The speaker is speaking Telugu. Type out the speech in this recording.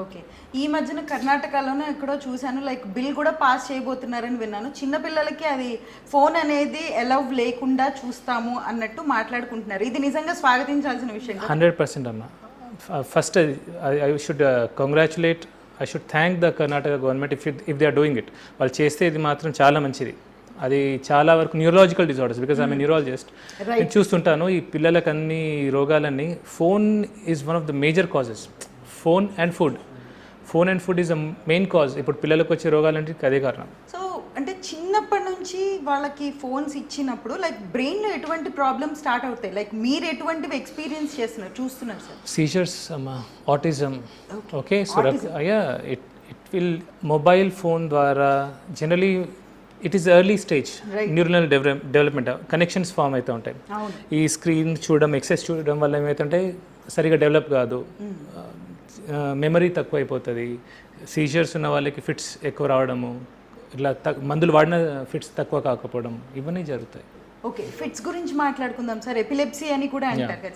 ఓకే. ఈ మధ్యన కర్ణాటకలోనే ఎక్కడో చూసాను, లైక్ బిల్ కూడా పాస్ చేయబోతున్నారని విన్నాను. చిన్న పిల్లలకి అది ఫోన్ అనేది అలౌ లేకుండా చూస్తాము అన్నట్టు మాట్లాడుకుంటున్నారు. ఇది నిజంగా స్వాగతించాల్సిన విషయం కదా? 100% అమ్మ. First I should congratulate, I should thank the Karnataka government if they are doing it. వాళ్ళు చేస్తే ఇది మాత్రం చాలా మంచిది. అది చాలా వరకు neurological disorders, because I'm neurologist, నేను చూస్తుంటాను ఈ పిల్లలకు అన్ని రోగాలన్నీ phone is one of the major causes. Phone and food is the main cause. ఇప్పుడు పిల్లలకు వచ్చే రోగాలంటే అదే కారణం. సో అంటే చిన్నప్పటి నుంచి వాళ్ళకి ఫోన్స్ ఇచ్చినప్పుడు లైక్ బ్రెయిన్లో ఎటువంటి ప్రాబ్లమ్స్ స్టార్ట్ అవుతాయి? లైక్ మీరు ఎటువంటివి ఎక్స్పీరియన్స్ చేస్తున్నారు, చూస్తున్నారు సార్? సీజర్స్ అమ్మా, autism. Okay, so it will mobile phone ద్వారా generally it is early stage neural development, connections form అవుతూ ఉంటాయి. ఈ స్క్రీన్ చూడడం, ఎక్సెస్ చూడడం వల్ల ఏమవుతుంటే సరిగా డెవలప్ కాదు, మెమరీ తక్కువ అయిపోతుంది. సీజర్స్ ఉన్న వాళ్ళకి ఫిట్స్ ఎక్కువ రావడము, ఇట్లా మందులు వాడిన ఫిట్స్ తక్కువ కాకపోవడం, ఇవన్నీ జరుగుతాయి. ఓకే, ఫిట్స్ గురించి మాట్లాడుకుందాం సార్. ఎపిలెప్సీ అని కూడా అంటారు కదా.